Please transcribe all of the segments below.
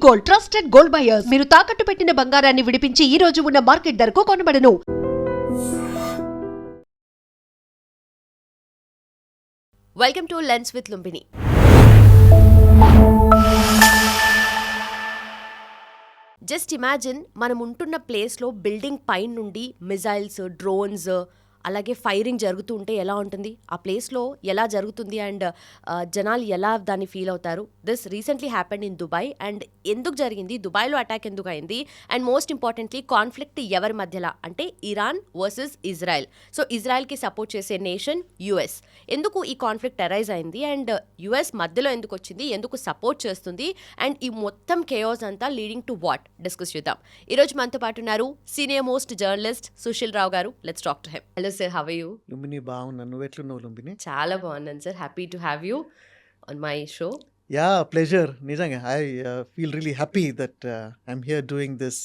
Gold, trusted gold buyers. మీరు తాకట్టు పెట్టిన బంగారాన్ని విడిపించి ఈ రోజు ఉన్న మార్కెట్ ధరకు కొనబడను. Welcome to lens with Lumbini. Just imagine, మనం ఉంటున్న ప్లేస్లో బిల్డింగ్ పైన నుండి మిజైల్స్, డ్రోన్స్, అలాగే ఫైరింగ్ జరుగుతూ ఉంటే ఎలా ఉంటుంది, ఆ ప్లేస్లో ఎలా జరుగుతుంది అండ్ జనాలు ఎలా దాన్ని ఫీల్ అవుతారు. This recently happened in Dubai. And ఎందుకు జరిగింది, దుబాయ్లో అటాక్ ఎందుకు అయింది, అండ్ మోస్ట్ ఇంపార్టెంట్లీ కాన్ఫ్లిక్ట్ ఎవరి మధ్యలో అంటే ఇరాన్ వర్సెస్ ఇజ్రాయెల్. సో ఇజ్రాయెల్కి సపోర్ట్ చేసే నేషన్ యుఎస్. ఎందుకు ఈ కాన్ఫ్లిక్ట్ అరైజ్ అయింది అండ్ యుఎస్ మధ్యలో ఎందుకు వచ్చింది, ఎందుకు సపోర్ట్ చేస్తుంది, అండ్ ఈ మొత్తం కేయోస్ అంతా లీడింగ్ టు వాట్ డిస్కస్ చేద్దాం. ఈరోజు మనతో పాటు ఉన్నారు senior most journalist Susheel Rao garu. Let's talk to him. Hello sir, how are you? Lumbini బాగున్నాను, నువ్వు ఎట్లున్నావు లుంబిని? చాలా బాగున్నాను sir. Happy to have you on my show. Yeah, pleasure. నిజంగా I feel really happy that I'm here doing this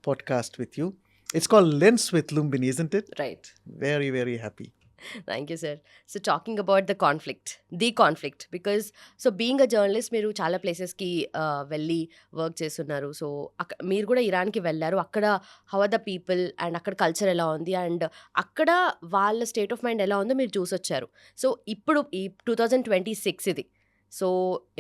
podcast with you. It's called lens with Lumbini, isn't it? Right. Very very happy. Thank you sir. So talking about the conflict because so being a journalist మీరు చాలా ప్లేసెస్కి వెళ్ళి work చేస్తున్నారు. So మీరు కూడా ఇరాన్కి వెళ్ళారు. అక్కడ how are the people and అక్కడ కల్చర్ ఎలా ఉంది అండ్ అక్కడ వాళ్ళ స్టేట్ ఆఫ్ మైండ్ ఎలా ఉందో మీరు చూసొచ్చారు. సో ఇప్పుడు ఈ 2026 ఇది. సో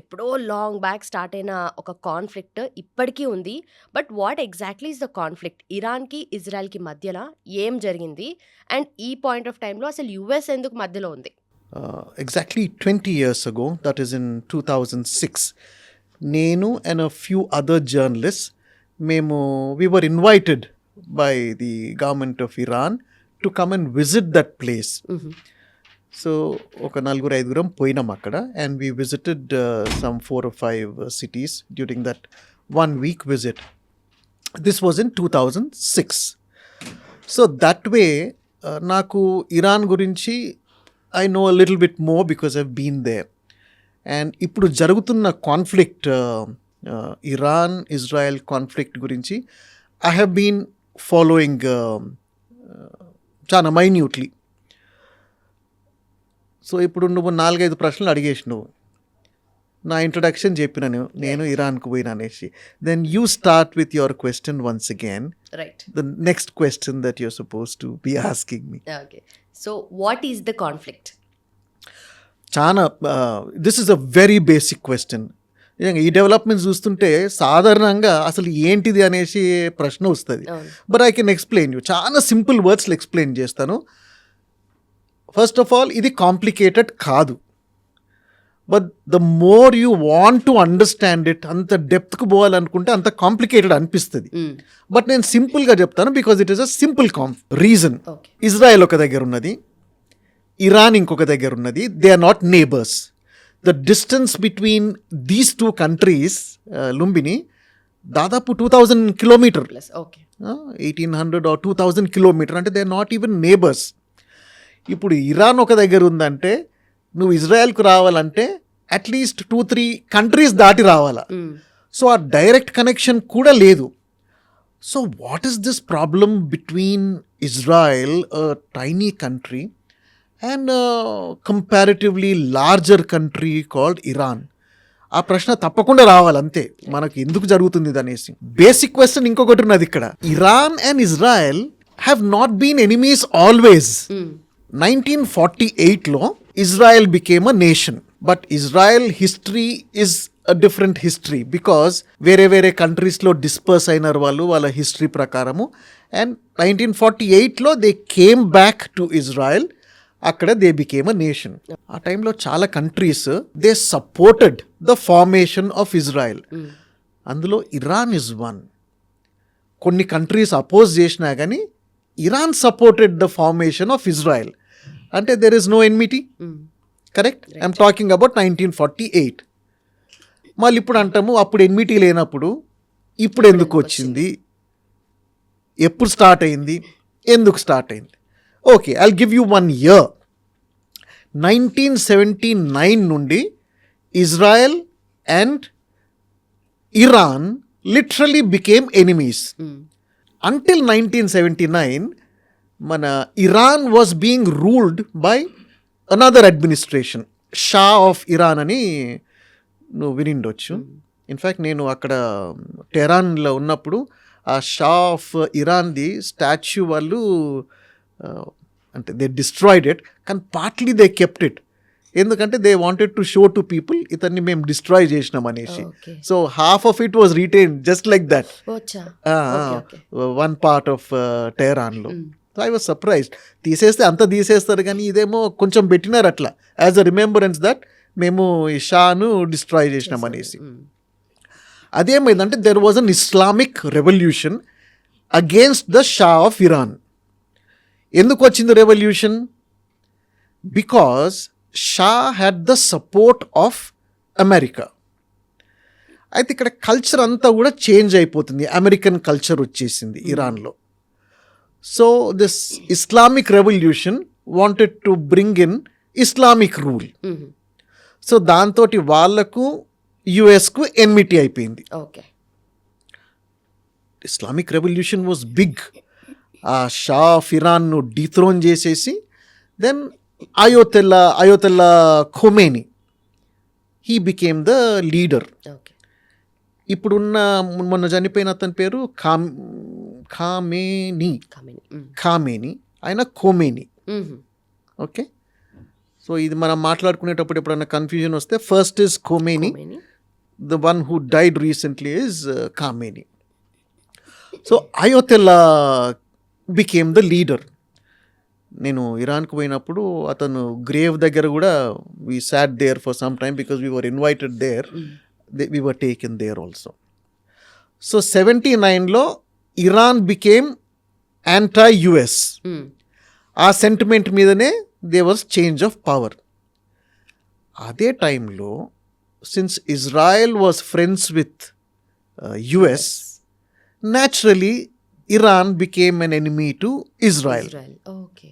ఎప్పుడో లాంగ్ బ్యాక్ స్టార్ట్ అయిన ఒక కాన్ఫ్లిక్ట్ ఇప్పటికీ ఉంది. But what exactly is the conflict? ఇరాన్కి ఇజ్రాయెల్కి మధ్యలో ఏం జరిగింది అండ్ ఈ పాయింట్ ఆఫ్ టైంలో అసలు యుఎస్ ఎందుకు మధ్యలో ఉంది? Exactly 20 years ago, that is in 2006, నేను and a few other journalists, we were invited by the government of Iran to come and visit that place. So ఒక 4-5 పోయినాం అక్కడ, and we visited some 4 or 5 cities during that 1 week visit. This was in 2006. So that way నాకు Iran గురించి I know a little bit more because I've been there. And ఇప్పుడు జరుగుతున్న conflict, Iran Israel conflict గురించి I have been following చాలా minutely. So ఇప్పుడు నువ్వు 4-5 ప్రశ్నలు అడిగేసినావు, నా ఇంట్రొడక్షన్ చెప్పినాను, నేను ఇరాన్కు పోయినా అనేసి. Then you start with your question once again, right? The next question that you're supposed to be asking me. Okay, so what is the conflict? చాలా this is a very basic question. ఈ developments చూస్తుంటే సాధారణంగా అసలు ఏంటిది అనేసి ప్రశ్న వస్తుంది. But I can explain you, చాలా సింపుల్ వర్డ్స్లో ఎక్స్ప్లెయిన్ చేస్తాను. ఫస్ట్ ఆఫ్ ఆల్, ఇది కాంప్లికేటెడ్ కాదు. But the more you want to understand it, అంత డెప్త్కి పోవాలనుకుంటే అంత కాంప్లికేటెడ్ అనిపిస్తుంది. బట్ నేను సింపుల్గా చెప్తాను because it is a simple reason. Israel ఒక దగ్గర ఉన్నది, ఇరాన్ ఇంకొక దగ్గర ఉన్నది. They are not neighbours. The distance between these 2 countries, Lumbini, దాదాపు 2000 kilometers, 1800 or 2000 kilometers. అంటే they are not even neighbours. ఇప్పుడు ఇరాన్ ఒక దగ్గర ఉందంటే నువ్వు ఇజ్రాయెల్కు రావాలంటే అట్లీస్ట్ 2-3 countries దాటి రావాలా. సో ఆ డైరెక్ట్ కనెక్షన్ కూడా లేదు. So what is this problem between Israel, tiny country, and comparatively larger country called Iran? ఆ ప్రశ్న తప్పకుండా రావాలంతే, మనకు ఎందుకు జరుగుతుంది ఇది అనేసి. బేసిక్ క్వశ్చన్ ఇంకొకటి ఉన్నది ఇక్కడ. Iran and Israel have not been enemies always. 1948లో Israel became a nation. But Israel history is a different history because వేరే కంట్రీస్లో డిస్పర్స్ అయినారు వాళ్ళ హిస్టరీ ప్రకారము. అండ్ 1948లో they came back to Israel. అక్కడ దే బికేమ్ అ నేషన్. ఆ టైంలో చాలా countries they supported the formation of Israel. అందులో ఇరాన్ ఇస్ వన్. కొన్ని కంట్రీస్ అపోజ్ చేసినా కానీ Iran supported the formation of Israel. అంటే there is no enmity, correct? I'm talking about 1948. మళ్ళీ ఇప్పుడు అంటాము అప్పుడు ఎన్మిటీ లేనప్పుడు ఇప్పుడు ఎందుకు వచ్చింది, ఎప్పుడు స్టార్ట్ అయింది, ఎందుకు స్టార్ట్ అయింది? Okay, I'll give you 1 year. 1979 నుండి Israel and Iran literally became enemies. Until 1979, Iran was being ruled by another administration, Shah of Iran అని నువ్వు వినిండొచ్చు. ఇన్ఫ్యాక్ట్ నేను అక్కడ టెహరాన్లో ఉన్నప్పుడు ఆ షా ఆఫ్ ఇరాన్ది స్టాచ్యూ వాళ్ళు అంటే దే డిస్ట్రాయిడ్ ఇట్, కానీ పార్ట్లీ దే కెప్ట్ ఇట్. ఎందుకంటే they wanted to show to people ఇతన్ని మేము డిస్ట్రాయ్ చేసినాం అనేసి. Okay. So half of it was retain just like that, వచ్చా. వన్ పార్ట్ ఆఫ్ టెహరాన్లో. So I was surprised. తీసేస్తే అంత తీసేస్తారు, కానీ ఇదేమో కొంచెం పెట్టినారు అట్లా యాజ్ అ రిమెంబరెన్స్ దట్ మేము ఈ షాను డిస్ట్రాయ్ చేసినాం అనేసి. అదేమైందంటే there was an Islamic revolution against the Shah of Iran. ఎందుకు వచ్చింది revolution? Because Shah had the support of America. అయితే ఇక్కడ కల్చర్ అంతా కూడా చేంజ్ అయిపోతుంది, అమెరికన్ కల్చర్ వచ్చేసింది ఇరాన్లో. So this Islamic revolution wanted to bring in Islamic rule. So దాంతో వాళ్లకు యుఎస్కు ఎన్మిటీ అయిపోయింది. Okay. Islamic revolution was big. ఆ షా ఆఫ్ ఇరాన్ను డీథ్రోన్ చేసేసి then Ayatollah Khomeini he became the leader. Okay. ఇప్పుడున్న మొన్న చనిపోయిన అతని పేరు ఖామేని, ఆయన ఖొమేని. ఓకే. సో ఇది మనం మాట్లాడుకునేటప్పుడు ఎప్పుడన్నా కన్ఫ్యూజన్ వస్తే first is Khomeini, the one who died recently is Khamenei. So Ayatollah became the leader. నేను ఇరాన్కు పోయినప్పుడు అతను గ్రేవ్ దగ్గర కూడా we sat there for some time because we were invited there, we were taken there also. So 79లో Iran became anti US. ఆ sentiment మీదనే they was change of power. అదే టైంలో since Israel was friends with US, naturally Iran became an enemy to Israel. Okay.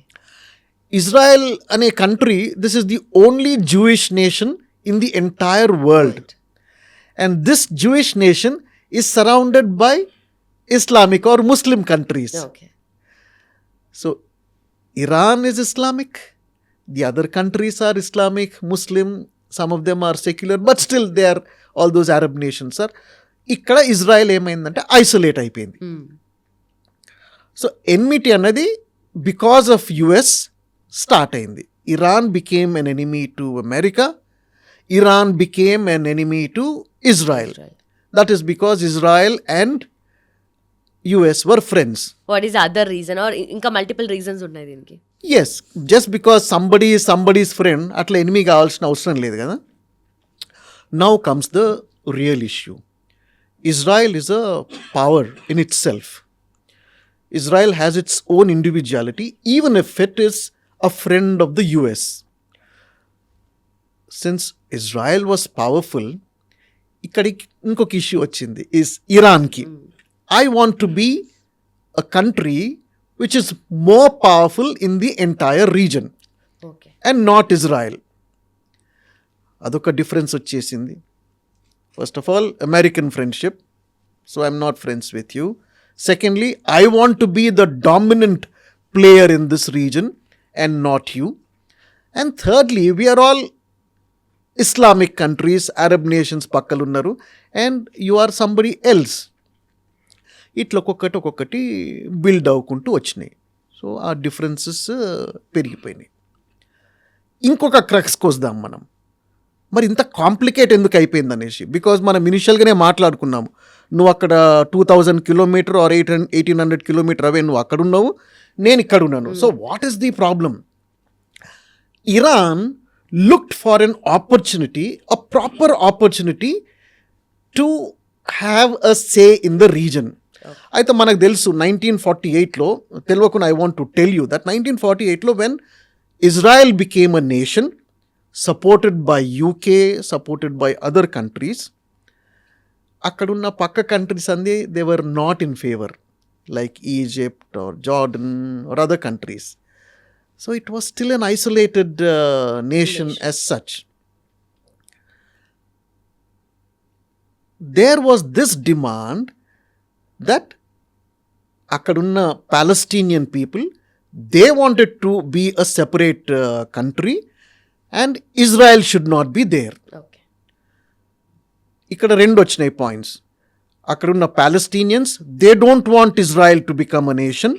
Israel అనే country, this is the only Jewish nation in the entire world, and this Jewish nation is surrounded by Islamic or Muslim countries. Okay. So Iran is Islamic, the other countries are Islamic, Muslim, some of them are secular, but still they are, all those Arab nations are. ఇక్కడ Israel ఏమైందంటే isolate అయిపోయింది. So enmity అన్నది because of US start అయింది. Iran became an enemy to America, Iran became an enemy to Israel. That is because Israel and US were friends. What is other reason or ఇంకా multiple reasons ఉన్నాయి దీనికి? Yes, just because somebody is somebody's friend, అట్లా enemy కావాల్సిన అవసరం లేదు కదా. Now comes the real issue. Israel is a power in itself. Israel has its own individuality, even if it is a friend of the US. Since Israel was powerful, ఇక్కడికి ఇంకొక issue వచ్చింది, is ఇరాన్కి. I want to be a country which is more powerful in the entire region, okay. and not Israel. అదొక difference వచ్చేసింది. First of all American friendship, so I'm not friends with you. Secondly, I want to be the dominant player in this region and not you. And thirdly, we're all Islamic countries, Arab nations పక్కలున్నారు, and you are somebody else. ఇట్లా ఒక్కొక్కటి build అవ్వుకుంటూ వచ్చినాయి. So ఆ differences పెరిగిపోయినాయి. ఇంకొక క్రక్స్కి వద్దాం మనం, మరి ఇంత కాంప్లికేట్ ఎందుకు అయిపోయింది అనేసి. బికాజ్ మనం ఇనిషియల్గానే మాట్లాడుకున్నాము, నువ్వు అక్కడ 2000 కిలోమీటర్ ఆర్ 1800 కిలోమీటర్ అవే నువ్వు అక్కడ ఉన్నావు, నేను ఇక్కడ ఉన్నాను. So what is the problem? Iran looked for an opportunity, a proper opportunity to have a say in the region. అయితే మనకు తెలుసు 1948లో, తెలియకుండా I want to tell you that 1948లో when Israel became a nation supported by UK, supported by other countries, అక్కడున్న పక్క countries అంది they were not in favour, like Egypt or Jordan or other countries. So it was still an isolated nation as such. There was this demand that akkadunna Palestinian people, they wanted to be a separate country and Israel should not be there. Okay. ఇక్కడ రెండు వచ్చినాయి points. అక్కడున్న Palestinians, they don't want Israel to become a nation,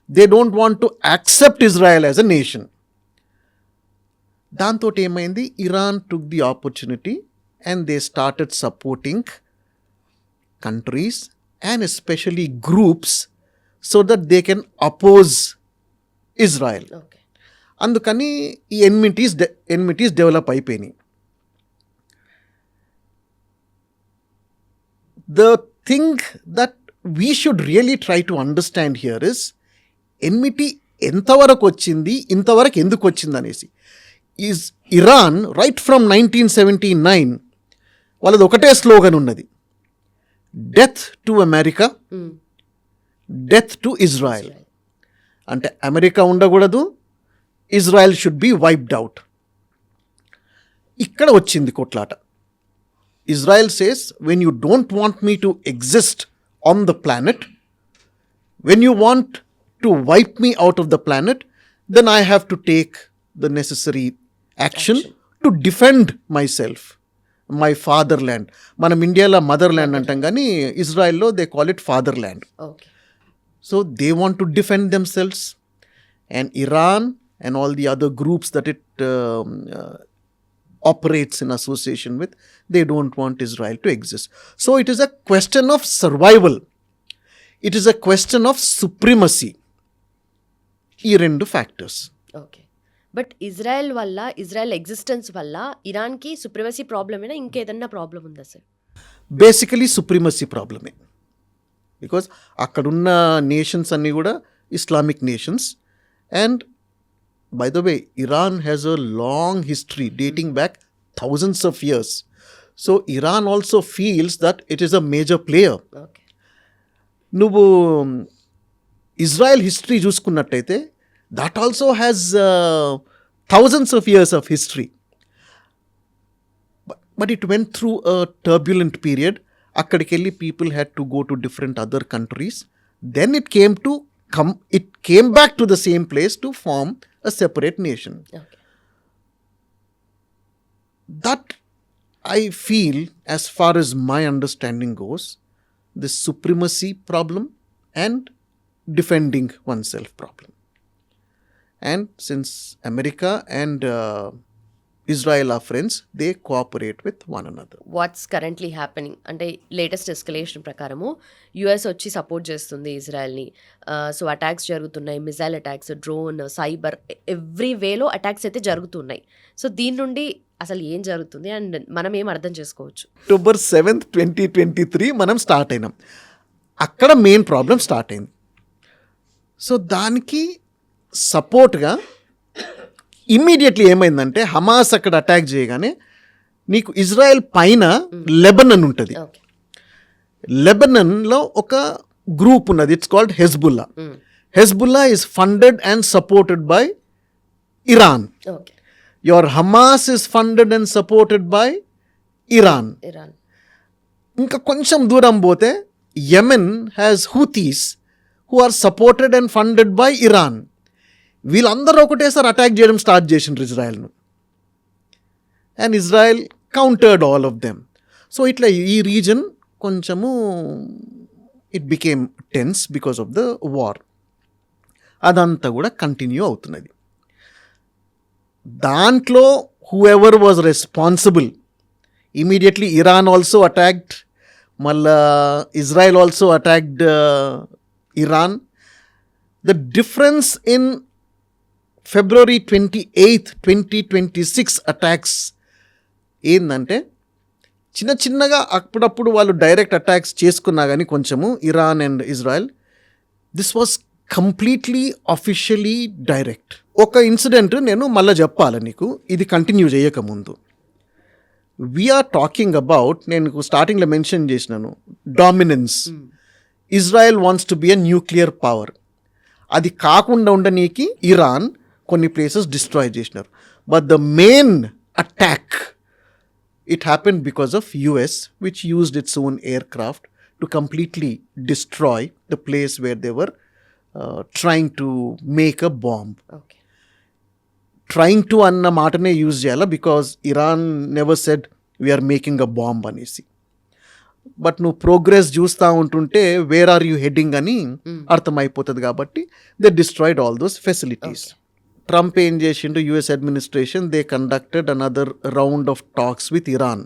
they don't want to accept Israel as a nation. దాంతో ఏమైంది, Iran took the opportunity and they started supporting countries and especially groups so that they can oppose Israel. Okay. అందుకని ఈ ఎన్మిటీస్ develop అయిపోయినాయి. The thing that we should really try to understand here is enmity ఎంతవరకు వచ్చింది, ఇంతవరకు ఎందుకు వచ్చింది అనేసి. Is Iran right from 1979 వాళ్ళది ఒకటే స్లోగన్ ఉన్నది, death to America, death to Israel. అంటే అమెరికా ఉండకూడదు, Israel should be wiped out. ఇక్కడ వచ్చింది కొట్లాట. Israel says, when you don't want me to exist on the planet, when you want to wipe me out of the planet, then I have to take the necessary action to defend myself, my father land. మనం ఇండియాలో mother land అంటాం, కానీ ఇజ్రాయెల్లో they call it father land. Okay. So they want to defend themselves, and Iran and all the other groups that it operates in association with, they don't want Israel to exist. So it is a question of survival. It is a question of supremacy. ఈ రెండు factors. Okay. But Israel existence వల్ల ఇరాన్కి supremacy ప్రాబ్లమేనా, ఇంకేదన్నా problem ఉందా sir? Basically supremacy ప్రాబ్లమే. Because అక్కడున్న nations అన్నీ కూడా Islamic nations. And by the way, Iran has a long history dating back thousands of years. So Iran also feels that it is a major player. Okay. నువ్వు Israel history చూసుకున్నట్టయితే, that also has thousands of years of history. But it went through a turbulent period. Akkadikelli people had to go to different other countries. Then it came back to the same place to form a separate nation. Okay. That I feel, as far as my understanding goes, the supremacy problem and defending oneself problem. And since America and Israel are friends, they cooperate with one another. What's currently happening అంటే latest escalation ప్రకారము US వచ్చి support చేస్తుంది ఇజ్రాయెల్ని. So attacks జరుగుతున్నాయి, missile attacks, drone, cyber, every వేలో attacks అయితే జరుగుతున్నాయి. So దీని నుండి అసలు ఏం జరుగుతుంది అండ్ మనం ఏం అర్థం చేసుకోవచ్చు? October 7th, 2023 మనం స్టార్ట్ అయినాం. అక్కడ మెయిన్ ప్రాబ్లం స్టార్ట్ అయింది. సో దానికి సపోర్ట్గా ఇమ్మీడియట్లీ ఏమైందంటే, హమాస్ అక్కడ అటాక్ చేయగానే నీకు ఇజ్రాయెల్ పైన లెబనన్ ఉంటుంది. ఓకే. లెబనన్లో ఒక గ్రూప్ ఉన్నది, it's called Hezbollah. Hezbollah is funded and supported by Iran. Okay. Your Hamas is funded and supported by Iran. Iran. ఇంకా కొంచెం దూరం పోతే Yemen has Houthis who are supported and funded by Iran. వీళ్ళందరూ ఒకటేసారి attack చేయడం start చేసిండ్రు ఇజ్రాయెల్ను. And Israel countered all of them. So ఇట్లా ఈ రీజన్ కొంచెము it became tense because of the war. అదంతా కూడా కంటిన్యూ అవుతున్నది. దాంట్లో whoever was responsible, immediately Iran also attacked, మళ్ళా Israel also attacked Iran. The difference in February 28th, 2026 attacks ఏందంటే, చిన్నగా అప్పుడప్పుడు వాళ్ళు డైరెక్ట్ అటాక్స్ చేసుకున్నా కానీ కొంచెము Iran and Israel, this was completely officially direct. ఒక ఇన్సిడెంట్ నేను మళ్ళీ చెప్పాలి నీకు, ఇది కంటిన్యూ చేయకముందు. వీఆర్ టాకింగ్ అబౌట్, నేను స్టార్టింగ్లో మెన్షన్ చేసినాను, dominance. Israel wants to be a nuclear power. అది కాకుండా ఉండనీకి ఇరాన్ కొన్ని ప్లేసెస్ డిస్ట్రాయ్ చేసినారు. But the main attack, it happen because of US, which used its own aircraft to completely destroy the place where they were trying to make a bomb. Okay. Trying to అన్న మాటనే use చేయాలా, because Iran never said we're making a bomb అనేసి. But నువ్వు progress చూస్తూ ఉంటుంటే where are you heading అని అర్థమైపోతుంది కాబట్టి they destroyed all those facilities. Trump ఏం చేసిండు, US administration they conducted another round of talks with Iran.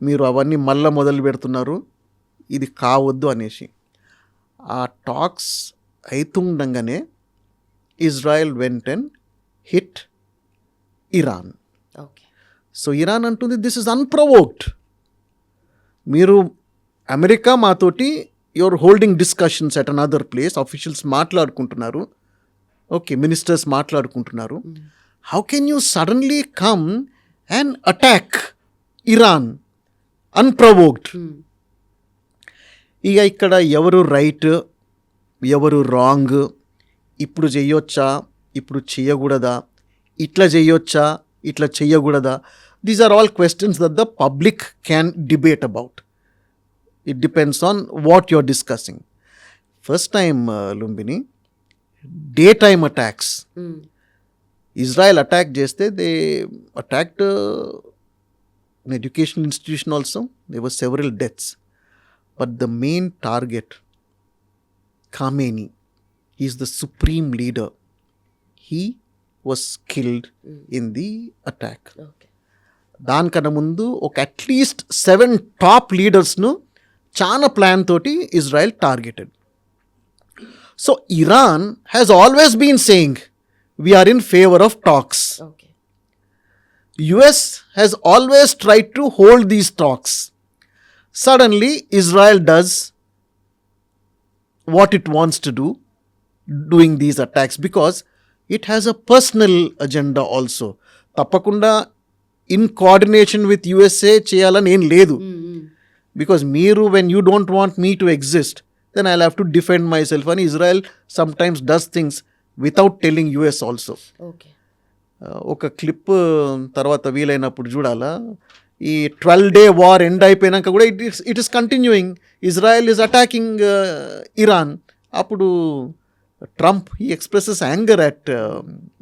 మీరు అవన్నీ మళ్ళీ మొదలు పెడుతున్నారు, ఇది కావద్దు అనేసి. ఆ టాక్స్ అవుతుండగానే Israel went and hit Iran. Okay. So Iran అంటుంది దిస్ ఇస్ అన్ప్రొవోక్డ్. మీరు అమెరికా మాతోటి your holding discussions at another place, officials మాట్లాడుకుంటున్నారు, ఓకే, మినిస్టర్స్ మాట్లాడుకుంటున్నారు. How can you suddenly come and attack Iran unprovoked? ఇక ఇక్కడ ఎవరు right ఎవరు wrong, ఇప్పుడు చెయ్యొచ్చా ఇప్పుడు చెయ్యకూడదా, ఇట్లా చెయ్యొచ్చా ఇట్లా చెయ్యకూడదా, these are all questions that the public can debate about. It depends on what you're discussing. First time Lumbini day time attacks, Israel attack చేస్తే they attacked an educational institution also. There were several deaths. But the main target, Khamenei, he is the supreme leader. He was killed in the attack. Okay. దానికన్నా ముందు ఒక at least 7 top లీడర్స్ను చాలా plan తోటి Israel targeted. So Iran has always been saying we're in favour of talks. Okay. US has always tried to hold these talks. Suddenly, Israel does what it wants to do, doing these attacks, because it has a personal agenda also. Tappakunda in coordination with USA cheyalani em ledu. Because meeru, when you don't want me to exist, then I'll have to defend myself. And Israel sometimes does things without telling US also. Okay. ఒక clip తర్వాత వీలైనప్పుడు చూడాలా. ఈ 12-day war end అయిపోయినాక కూడా it is continuing. Israel is attacking Iran. అప్పుడు Trump ఈ expresses anger at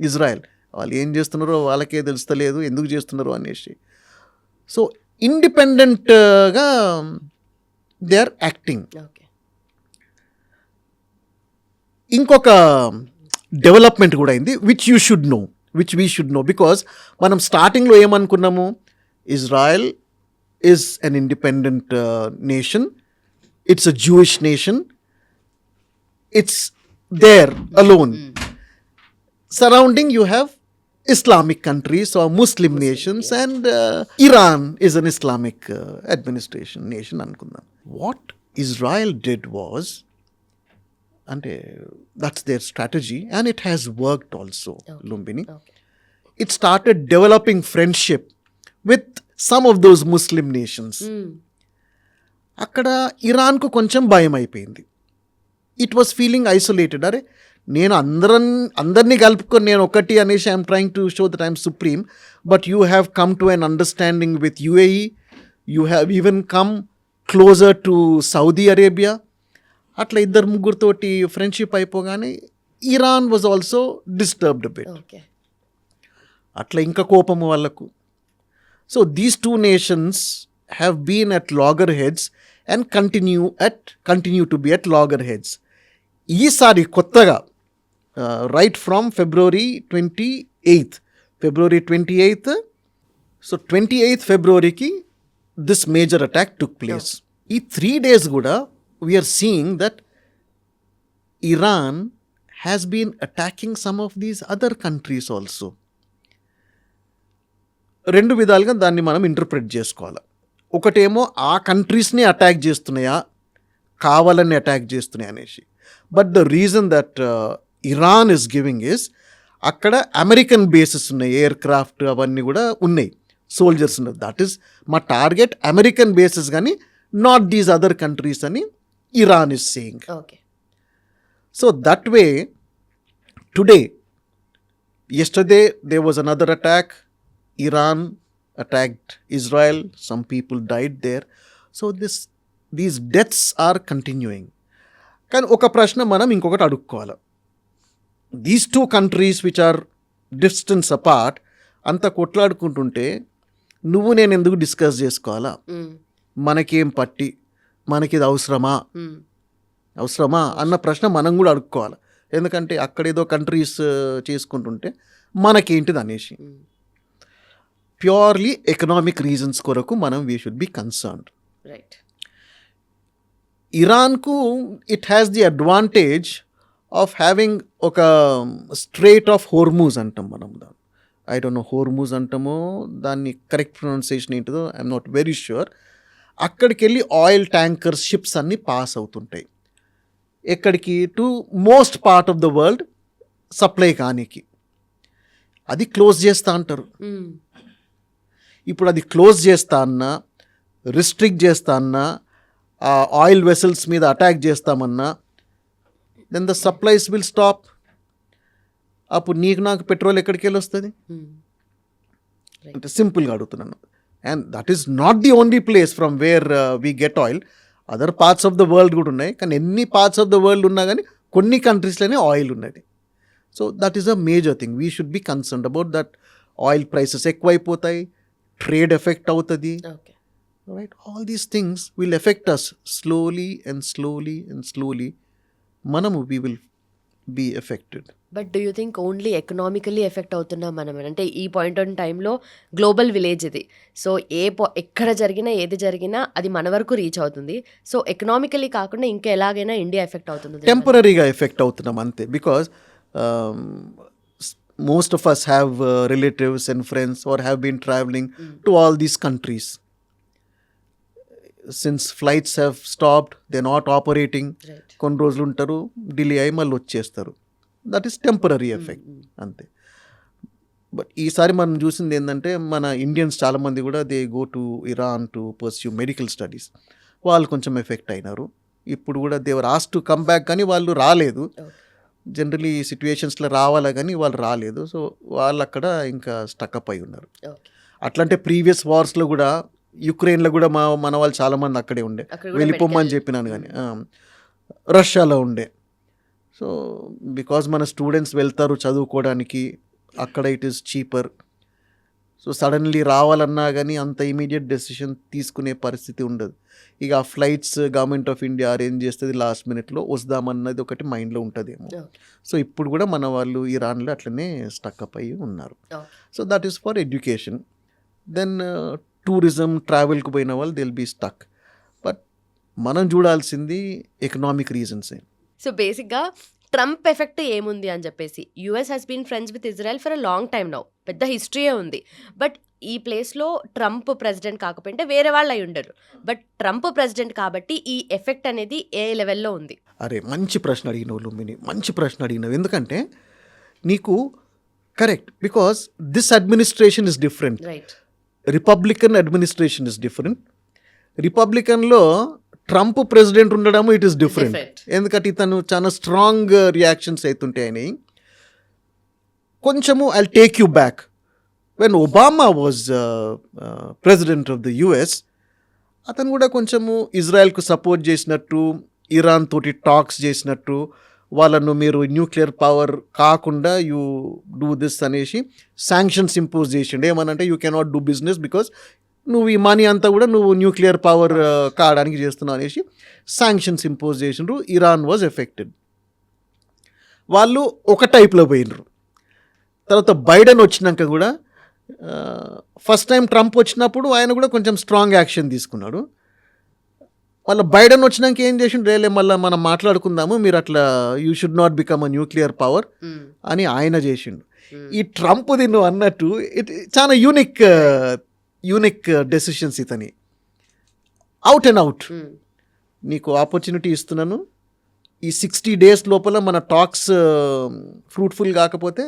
Israel. వాళ్ళు ఏం చేస్తున్నారో వాళ్ళకే తెలుస్తలేదు, ఎందుకు చేస్తున్నారో అనేసి. సో ఇండిపెండెంట్గా దే ఆర్ యాక్టింగ్. ఓకే. ఇంకొక డెవలప్మెంట్ కూడా అయింది which we should know, because మనం స్టార్టింగ్లో ఏమనుకున్నాము, Israel is an independent nation, it's a Jewish nation, it's there alone. Surrounding you have Islamic countries or Muslim nations, and Iran is an Islamic administration nation అనుకుందాం. What Israel did was, అంటే that's their strategy and it has worked also, Lumbini. Okay. It started developing friendship with some of those Muslim nations. అక్కడ ఇరాన్కు కొంచెం భయం అయిపోయింది. It was feeling isolated. అరే నేను అందరినీ కలుపుకొని నేను ఒకటి అనేసి I'm trying to show that I'm supreme, but you have come to an understanding with UAE, you have even come closer to Saudi Arabia. అట్లా 2-3 ఫ్రెండ్షిప్ అయిపోగానే Iran was also disturbed bit. Okay. అట్లా ఇంకా కోపము వాళ్ళకు. So these 2 nations have been at loggerheads and continue to be at loggerheads. ఈసారి కొత్తగా right from February 28th, so 28th Februaryకి this major attack took place. ఈ 3 days కూడా we're seeing that Iran has been attacking some of these other countries also. 2 విధాలుగా దాన్ని మనం interpret చేసుకోవాలి. ఒకటేమో ఆ కంట్రీస్ని అటాక్ చేస్తున్నాయా, కావాలని అటాక్ చేస్తున్నాయి అనేసి. But the reason that Iran is giving is, అక్కడ అమెరికన్ బేసెస్ ఉన్నాయి, ఎయిర్ క్రాఫ్ట్ అవన్నీ కూడా ఉన్నాయి, సోల్జర్స్ ఉన్నారు. దట్ ఈస్ మా టార్గెట్ అమెరికన్ బేసెస్, కానీ నాట్ దీస్ అదర్ కంట్రీస్ అని Iran is saying. Okay. So that way today, yesterday there was another attack. Iran attacked Israel, some people died there. So these deaths are continuing. కానీ ఒక ప్రశ్న మనం ఇంకొకటి అడుక్కోవాలి. These 2 countries which are distance apart అంత కొట్లాడుకుంటుంటే నువ్వు నేను ఎందుకు డిస్కస్ చేసుకోవాలా, మనకేం పట్టి, మనకి ఇది అవసరమా అన్న ప్రశ్న మనం కూడా అడుక్కోవాలి. ఎందుకంటే అక్కడేదో కంట్రీస్ చేసుకుంటుంటే మనకేంటిది అనేసి ప్యూర్లీ ఎకనామిక్ రీజన్స్ కొరకు మనం we should be concerned. Right. ఇరాన్కు it has the advantage of having ఒక స్ట్రేట్ ఆఫ్ హోర్మూజ్ అంటాం మనం దాన్ని. ఐ డోంట్ నో హోర్మూజ్ అంటామో దాన్ని కరెక్ట్ ప్రొనౌన్సియేషన్ ఏంటిదో ఐఎమ్ నాట్ వెరీ ష్యూర్. అక్కడికి వెళ్ళి ఆయిల్ ట్యాంకర్స్ షిప్స్ అన్నీ పాస్ అవుతుంటాయి ఎక్కడికి, to most part of the world supply కానీకి. అది క్లోజ్ చేస్తా అంటారు. ఇప్పుడు అది క్లోజ్ చేస్తా అన్నా, రిస్ట్రిక్ట్ చేస్తా అన్నా, ఆ ఆయిల్ వెసల్స్ మీద అటాక్ చేస్తామన్నా, then the supplies will stop. అప్పుడు నీకు నాకు పెట్రోల్ ఎక్కడికి వెళ్ళి వస్తుంది అంటే సింపుల్గా అడుగుతున్నాను. And that is not the only place from where we get oil. Other parts of the world కూడా ఉన్నాయి, కానీ ఎన్ని పార్ట్స్ ఆఫ్ ద వరల్డ్ ఉన్నా కానీ కొన్ని కంట్రీస్లోనే ఆయిల్ ఉన్నది. So that is a major thing. We should be concerned about that. Oil prices ఎక్కువైపోతాయి, ట్రేడ్ ఎఫెక్ట్ అవుతుంది, right? All these things will affect us slowly and slowly and slowly. మనము we will be affected. But do you think only economically affect అవుతున్నాం మనం? అంటే ఈ point on టైంలో global village ఇది. So ఎక్కడ జరిగినా ఏది జరిగినా అది మన వరకు రీచ్ అవుతుంది. సో ఎకనామికలీ కాకుండా ఇంకా ఎలాగైనా ఇండియా ఎఫెక్ట్ అవుతుంది. టెంపరీగా ఎఫెక్ట్ అవుతున్నాం అంతే. Because most of us have relatives and friends or have been traveling to all these countries. Since flights have stopped, they're not operating. కొన్ని రోజులు ఉంటారు, డిలే అయ్యి మళ్ళీ వచ్చేస్తారు. దట్ ఈస్ టెంపరీ ఎఫెక్ట్ అంతే. బట్ ఈసారి మనం చూసింది ఏంటంటే మన ఇండియన్స్ చాలామంది కూడా they go to Iran to pursue medical studies. వాళ్ళు కొంచెం ఎఫెక్ట్ అయినారు. ఇప్పుడు కూడా దేవర్ ఆస్క్ టు కమ్ బ్యాక్, కానీ వాళ్ళు రాలేదు. జనరలీ ఈ సిచ్యువేషన్స్లో రావాలా కానీ వాళ్ళు రాలేదు. సో వాళ్ళు అక్కడ ఇంకా స్టక్అప్ అయి ఉన్నారు. అట్లంటే ప్రీవియస్ వార్స్లో కూడా యుక్రెయిన్లో కూడా మన వాళ్ళు చాలామంది అక్కడే ఉండే, వెళ్ళిపోమని చెప్పినాను. కానీ రష్యాలో ఉండే. సో బికాజ్ మన స్టూడెంట్స్ వెళ్తారు చదువుకోవడానికి, అక్కడ it is cheaper. So suddenly రావాలన్నా కానీ అంత ఇమీడియట్ డెసిషన్ తీసుకునే పరిస్థితి ఉండదు. ఇక ఆ flights government of India arrange చేస్తుంది లాస్ట్ మినిట్లో, వస్తామన్నది ఒకటి మైండ్లో ఉంటుందేమో. సో ఇప్పుడు కూడా మన వాళ్ళు ఇరాన్లో అట్లనే స్టక్అప్ అయ్యి ఉన్నారు. So that is for education. Then tourism, ట్రావెల్కి పోయిన వాళ్ళు దిల్ బీ స్టక్. బట్ మనం చూడాల్సింది ఎకనామిక్ రీజన్సే. సో బేసిక్గా ట్రంప్ ఎఫెక్ట్ ఏముంది అని చెప్పేసి, US has been friends with Israel for a long time now, పెద్ద హిస్టరీయే ఉంది. బట్ ఈ ప్లేస్లో ట్రంప్ ప్రెసిడెంట్ కాకపోతే వేరే వాళ్ళు అయి ఉండరు. బట్ ట్రంప్ ప్రెసిడెంట్ కాబట్టి ఈ ఎఫెక్ట్ అనేది ఏ లెవెల్లో ఉంది? అరే మంచి ప్రశ్న అడిగినవు లుంబిని, మంచి ప్రశ్న అడిగినవు. ఎందుకంటే నీకు correct, because this administration is different. Right. Republican administration is different. రిపబ్లికన్లో ట్రంప్ ప్రెసిడెంట్ ఉండడము ఇట్ ఈస్ డిఫరెంట్. ఎందుకంటే ఇతను చాలా స్ట్రాంగ్ రియాక్షన్స్ అవుతుంటాయి అయినాయి. కొంచెము I take you back. When Obama was president of the US, అతను కూడా కొంచెము ఇజ్రాయెల్కు సపోర్ట్ చేసినట్టు, ఇరాన్ తోటి టాక్స్ చేసినట్టు, వాళ్ళను మీరు న్యూక్లియర్ పవర్ కాకుండా యూ డూ దిస్ అనేసి శాంక్షన్స్ ఇంపోజ్ చేసిండు. ఏమనంటే you cannot do business because నువ్వు ఈ మనీ అంతా కూడా నువ్వు న్యూక్లియర్ పవర్ కావడానికి చేస్తున్నావు అనేసి శాంక్షన్స్ ఇంపోజ్ చేసిండ్రు. Iran was affected. వాళ్ళు ఒక టైప్లో పోయినరు. తర్వాత బైడెన్ వచ్చినాక కూడా ఫస్ట్ టైం ట్రంప్ వచ్చినప్పుడు ఆయన కూడా కొంచెం స్ట్రాంగ్ యాక్షన్ తీసుకున్నాడు. మళ్ళీ బైడెన్ వచ్చినాక ఏం చేసిండు, రేలే మళ్ళీ మనం మాట్లాడుకుందాము, మీరు అట్లా you should not become a nuclear power అని ఆయన చేసిండు. ఈ ట్రంప్ నువ్వు అన్నట్టు చాలా యూనిక్ డెసిషన్స్ ఇతని. అవుట్ అండ్ అవుట్ నీకు ఆపర్చునిటీ ఇస్తున్నాను, ఈ 60 days లోపల మన టాక్స్ ఫ్రూట్ఫుల్ కాకపోతే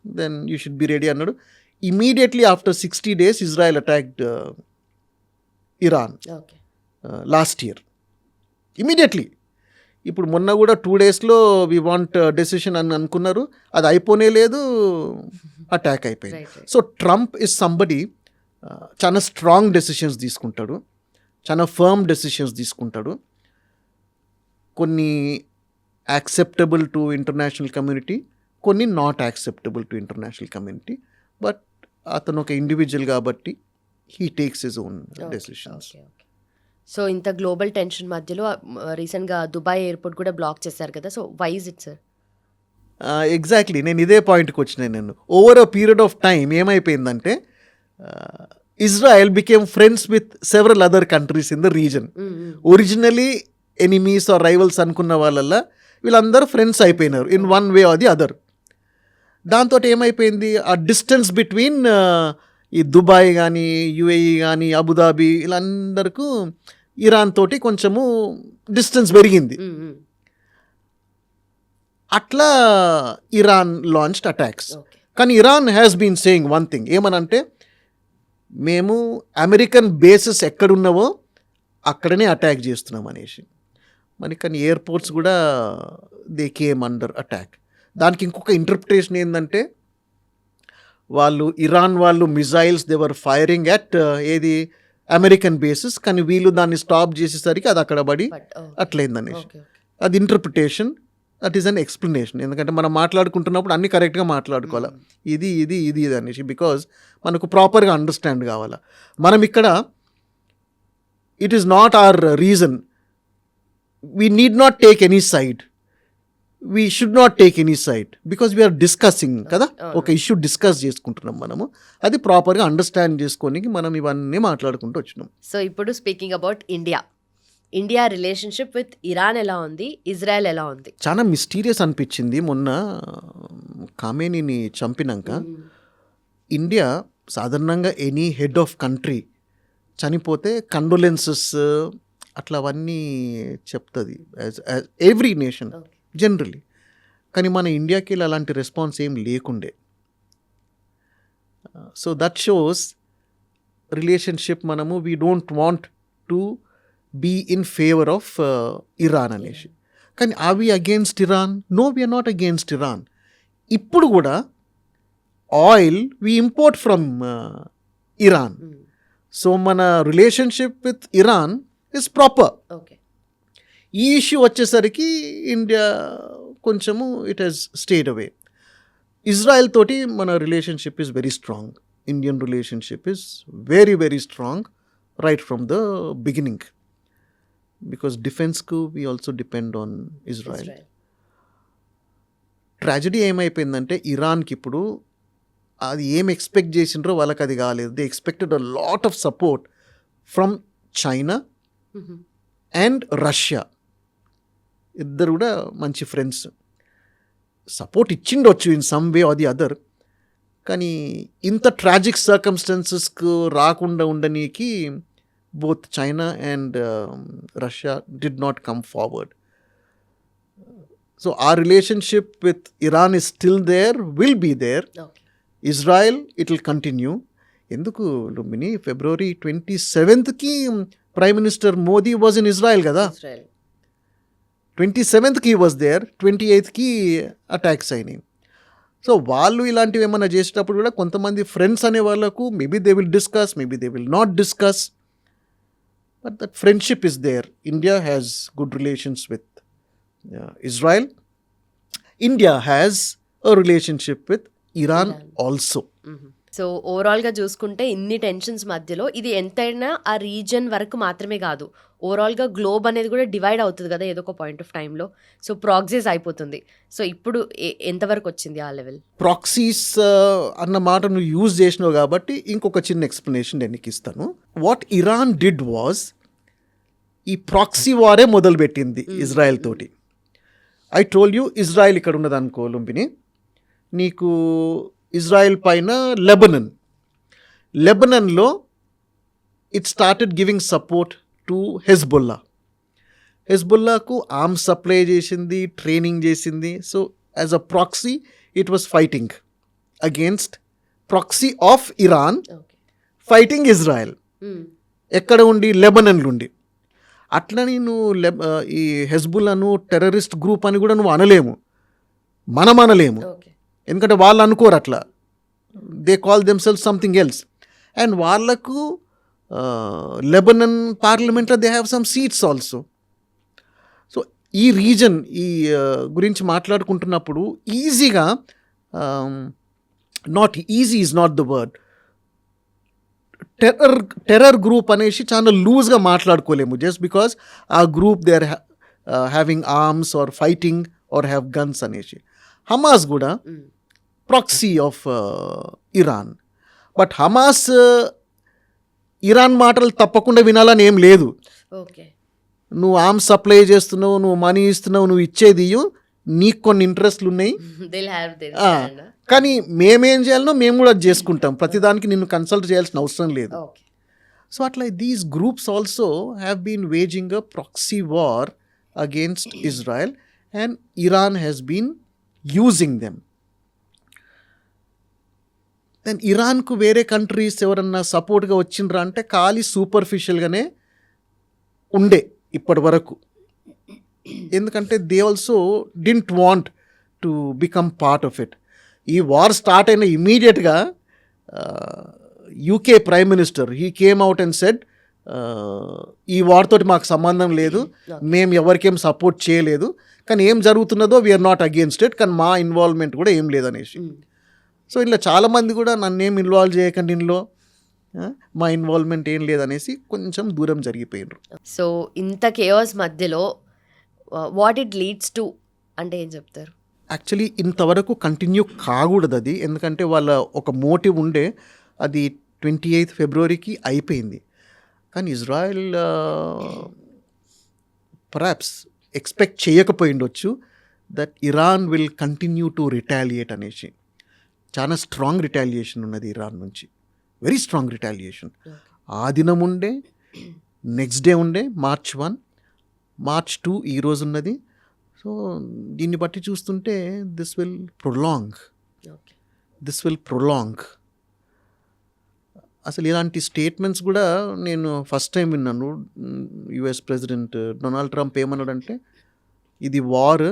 then you should be ready అన్నాడు. Immediately after 60 days Israel attacked Iran last year immediately. ఇప్పుడు మొన్న కూడా 2 daysలో వి వాంట్ డెసిషన్ అని అనుకున్నారు, అది అయిపోనే లేదు, అటాక్ అయిపోయింది. సో ట్రంప్ ఇస్ సంబడి చాలా స్ట్రాంగ్ డెసిషన్స్ తీసుకుంటాడు, చాలా ఫర్మ్ డెసిషన్స్ తీసుకుంటాడు. కొన్ని యాక్సెప్టబుల్ టు ఇంటర్నేషనల్ కమ్యూనిటీ, కొన్ని not acceptable to international community. But అతను ఒక ఇండివిజువల్ కాబట్టి he takes his own decisions. So ఇంత గ్లోబల్ టెన్షన్ మధ్యలో రీసెంట్గా దుబాయ్ ఎయిర్పోర్ట్ కూడా బ్లాక్ చేశారు కదా, so why is it sir? Exactly నేను ఇదే పాయింట్కి వచ్చినాను. నేను over a period of time ఏమైపోయిందంటే Israel became friends with several other countries in the region. Originally enemies or rivals అనుకున్న వాళ్ళల్లో వీళ్ళందరూ ఫ్రెండ్స్ అయిపోయినారు in one way or the other. దాంతో ఏమైపోయింది, ఆ డిస్టెన్స్ బిట్వీన్ ఈ దుబాయ్ కానీ యుఏఈ కానీ అబుదాబి వీళ్ళందరికీ ఇరాన్ తోటి కొంచెము డిస్టెన్స్ పెరిగింది. అట్లా ఇరాన్ లాంచ్డ్ అటాక్స్. కానీ Iran has been saying one thing, ఏమనంటే మేము అమెరికన్ బేసెస్ ఎక్కడున్నావో అక్కడనే అటాక్ చేస్తున్నాం అనేసి. మరి కానీ ఎయిర్పోర్ట్స్ కూడా దే కేమ్ అండర్ అటాక్. దానికి ఇంకొక ఇంటర్ప్రిటేషన్ ఏంటంటే వాళ్ళు ఇరాన్ వాళ్ళు missiles they were firing at ఏది అమెరికన్ బేసెస్, కానీ వీళ్ళు దాన్ని స్టాప్ చేసేసరికి అది అక్కడ పడి అట్లయిందనేసి. అది interpretation, that is an explanation. ఎందుకంటే మనం మాట్లాడుకుంటున్నప్పుడు అన్నీ కరెక్ట్గా మాట్లాడుకోవాలి, ఇది ఇది ఇది ఇది అనేసి, బికాజ్ మనకు ప్రాపర్గా అండర్స్టాండ్ కావాలా. మనం ఇక్కడ it is not our region, we need not take any side, we should not take any side, because we're discussing కదా, ఒక ఇష్యూ డిస్కస్ చేసుకుంటున్నాం మనము. అది ప్రాపర్గా అండర్స్టాండ్ చేసుకొని మనం ఇవన్నీ మాట్లాడుకుంటూ వచ్చినాం. సో ఇప్పుడు speaking about India relationship with Iran ఎలా ఉంది, ఇజ్రాయెల్ ఎలా ఉంది? చాలా మిస్టీరియస్ అనిపించింది. మొన్న ఖమేనీని చంపినాక ఇండియా సాధారణంగా ఎనీ హెడ్ ఆఫ్ కంట్రీ చనిపోతే కండోలెన్సెస్ అట్లా అవన్నీ చెప్తుంది ఎవ్రీ నేషన్ జనరలీ. కానీ మన ఇండియాకి అలాంటి రెస్పాన్స్ ఏం లేకుండే. సో దట్ షోస్ రిలేషన్షిప్ మనము we don't want to be in favour of Iran అనేసి. కానీ are we against Iran? No, we're not against Iran. ఇప్పుడు కూడా oil we import from Iran. So మన relationship with Iran is proper. ఈ issue వచ్చేసరికి India కొంచెము it has stayed away. Israel తోటి మన relationship is very strong. Indian relationship is very very strong right from the beginning, because డిఫెన్స్కు we also depend on Israel. Tragedy ఏమైపోయిందంటే ఇరాన్కి ఇప్పుడు అది ఏం ఎక్స్పెక్ట్ చేసిండ్రో వాళ్ళకి అది కాలేదు. They expected a lot of support from China and Russia. ఇద్దరు కూడా మంచి ఫ్రెండ్స్, సపోర్ట్ ఇచ్చిండొచ్చు in some way or the other. కానీ ఇంత ట్రాజిక్ సర్కమ్స్టాన్సెస్కు రాకుండా ఉండనీకి both China and Russia did not come forward. So our relationship with Iran is still there, will be there. Israel, it will continue. Enduku Lumini, February 27th ki Prime Minister Modi was in Israel kada. 27th ki was there, 28th ki attacks అయినాయి. So వాళ్ళు ఇలాంటివి ఏమైనా చేసేటప్పుడు కూడా కొంతమంది friends అనే వాళ్ళకు maybe they will discuss, maybe they will not discuss. But that friendship is there. India has good relations with Israel. India has a relationship with Iran also. So ఓవరాల్గా చూసుకుంటే ఇన్ని టెన్షన్స్ మధ్యలో ఇది ఎంతైనా ఆ రీజన్ వరకు మాత్రమే కాదు, ఓవరాల్గా గ్లోబ్ అనేది కూడా డివైడ్ అవుతుంది కదా ఏదో ఒక పాయింట్ ఆఫ్ టైంలో. సో ప్రాక్సీస్ అయిపోతుంది. సో ఇప్పుడు ఎంతవరకు వచ్చింది ఆ లెవెల్? ప్రాక్సీస్ అన్న మాట నువ్వు యూజ్ చేసినావు కాబట్టి ఇంకొక చిన్న ఎక్స్ప్లెనేషన్ నేను నీకు ఇస్తాను. వాట్ ఇరాన్ డిడ్ వాజ్, ఈ ప్రాక్సీ వారే మొదలుపెట్టింది ఇజ్రాయెల్ తోటి. ఐ టోల్ యూ, ఇజ్రాయెల్ ఇక్కడ ఉన్నది అనుకో లుంబిని, నీకు ఇజ్రాయెల్ పైన లెబనన్లో it started giving support to హెజ్బుల్లాకు ఆర్మ్స్ సప్లై చేసింది, ట్రైనింగ్ చేసింది. So as a proxy it was fighting against proxy of Iran, fighting Israel. ఎక్కడ ఉండి? లెబనన్లో ఉండి. అట్లని నువ్వు ఈ హెజ్బుల్లాను టెర్రరిస్ట్ గ్రూప్ అని కూడా నువ్వు అనలేము, మనం అనలేము. ఎందుకంటే వాళ్ళు అనుకోరు అట్లా, they call themselves something else. And వాళ్ళకు లెబనన్ పార్లమెంట్లో they have some seats also. So ఈ రీజన్ ఈ గురించి మాట్లాడుకుంటున్నప్పుడు ఈజీగా, not easy is not the word, terror group అనేసి చాలా లూజ్గా మాట్లాడుకోలేము జస్ట్ బికాస్ ఆ group they are having arms or fighting or have guns అనేసి. హమాస్ కూడా proxy of Iran. But Hamas Iran మాటలు తప్పకుండా వినాలని ఏం లేదు. ఓకే, నువ్వు ఆర్మ్స్ సప్లై చేస్తున్నావు, నువ్వు మనీ ఇస్తున్నావు, నువ్వు ఇచ్చేది నీకు కొన్ని ఇంట్రెస్ట్లు ఉన్నాయి, కానీ మేమేం చేయాలనో మేము కూడా అది చేసుకుంటాం, ప్రతిదానికి నిన్ను కన్సల్ట్ చేయాల్సిన అవసరం లేదు. సో అట్లా these groups also have been waging a proxy war against Israel and Iran has been using them. Then ఇరాన్కు వేరే కంట్రీస్ ఎవరన్నా సపోర్ట్గా వచ్చిండ్రా అంటే ఖాళీ సూపర్ఫిషియల్గానే ఉండే ఇప్పటి వరకు. ఎందుకంటే they also didn't want to become part of it. ఈ వార్ స్టార్ట్ అయిన ఇమీడియట్గా UK prime minister he came out and said ఈ వార్ తోటి మాకు సంబంధం లేదు, మేము ఎవరికేం సపోర్ట్ చేయలేదు, కానీ ఏం జరుగుతున్నదో వీఆర్ నాట్ అగేన్స్ట్ ఇట్, కానీ మా ఇన్వాల్వ్మెంట్ కూడా ఏం లేదనేసి. సో ఇలా చాలామంది కూడా నన్నేం ఇన్వాల్వ్ చేయకండి, ఇందులో మా ఇన్వాల్వ్మెంట్ ఏం లేదనేసి కొంచెం దూరం జరిగిపోయినారు. సో ఇంత కేయాస్ మధ్యలో వాట్ ఇట్ లీడ్స్ టు అంటే ఏం చెప్తారు? యాక్చువల్లీ ఇంతవరకు కంటిన్యూ కాకూడదు అది, ఎందుకంటే వాళ్ళ ఒక మోటివ్ ఉండే, అది 28 ఫిబ్రవరికి అయిపోయింది. కానీ ఇజ్రాయెల్ పర్హాప్స్ ఎక్స్పెక్ట్ చేయకపోయిండొచ్చు that Iran will continue to retaliate అనేసి. చాలా స్ట్రాంగ్ రిటాలియేషన్ ఉన్నది ఇరాన్ నుంచి, వెరీ స్ట్రాంగ్ రిటాలియేషన్. ఆ దినం ఉండే, నెక్స్ట్ డే ఉండే March 1, March 2 ఈరోజు ఉన్నది. సో దీన్ని బట్టి చూస్తుంటే దిస్ విల్ ప్రొలాంగ్. అసలు ఇలాంటి స్టేట్మెంట్స్ కూడా నేను ఫస్ట్ టైం విన్నాను. యుఎస్ ప్రెసిడెంట్ డొనాల్డ్ ట్రంప్ ఏమన్నాడంటే, ఇది వార్,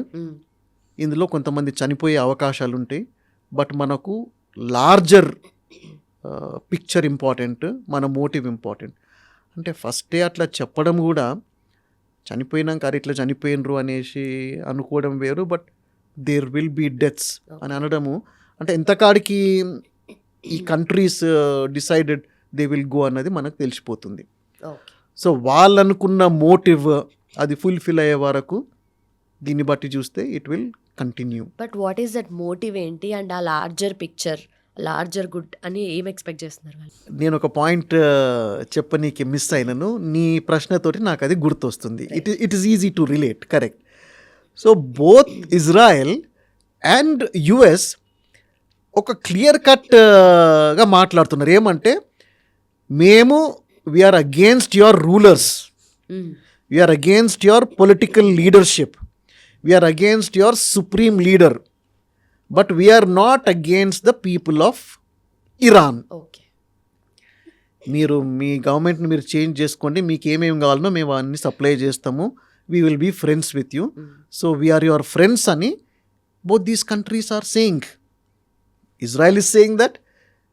ఇందులో కొంతమంది చనిపోయే అవకాశాలు ఉంటాయి, బట్ మనకు లార్జర్ పిక్చర్ ఇంపార్టెంట్, మన మోటివ్ ఇంపార్టెంట్. అంటే ఫస్టే అట్లా చెప్పడం కూడా, చనిపోయినాక అరే ఇట్లా చనిపోయినరు అనేసి అనుకోవడం వేరు, but there will be deaths అని అనడము అంటే ఎంతకాడికి ఈ countries decided they will go అన్నది మనకు తెలిసిపోతుంది. సో వాళ్ళు అనుకున్న మోటివ్ అది ఫుల్ఫిల్ అయ్యే వరకు దీన్ని బట్టి చూస్తే it will continue. But what is that motive ఏంటి అండ్ ఆ లార్జర్ పిక్చర్, లార్జర్ గుడ్ అని ఏం ఎక్స్పెక్ట్ చేస్తున్నారు వాళ్ళు? నేను ఒక పాయింట్ చెప్పనీకి మిస్ అయినను, నీ ప్రశ్నతోటి నాకు అది గుర్తొస్తుంది. It is easy to relate, correct. So both Israel and US ఒక క్లియర్ కట్గా మాట్లాడుతున్నారు. ఏమంటే, మేము we're against your rulers, we're against your political leadership, we're against your supreme leader, but we're not against the people of Iran. Okay, మీరు మీ గవర్నమెంట్ని మీరు change చేసుకోండి, మీకు ఏమేమి కావాలనో మేము అన్ని సప్లై చేస్తాము, we will be friends with you, so we're your friends అని both these countries are saying. Israel is saying that,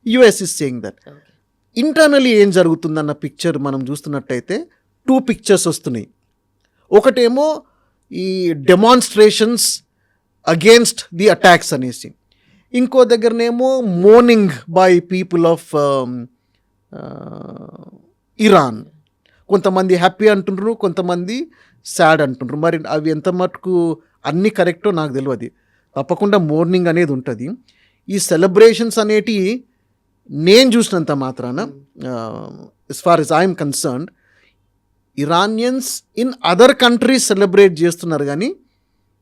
US is saying that. Internally ఏం జరుగుతుందన్న పిక్చర్ మనం చూస్తున్నట్టయితే 2 పిక్చర్స్ వస్తున్నాయి. ఒకటేమో ఈ డెమాన్స్ట్రేషన్స్ అగేన్స్ట్ ది అటాక్స్ అనేసి, ఇంకో దగ్గరనేమో mourning by people of Iran. కొంతమంది హ్యాపీ అంటుండ్రు, కొంతమంది సాడ్ అంటుండ్రు. మరి అవి ఎంత మటుకు అన్నీ కరెక్టో నాకు తెలియదు. తప్పకుండా మోర్నింగ్ అనేది ఉంటుంది. ఈ సెలబ్రేషన్స్ అనేటి నేను చూసినంత మాత్రాన, as far as I'm concerned, Iranians in other countries celebrate చేస్తున్నారు, కానీ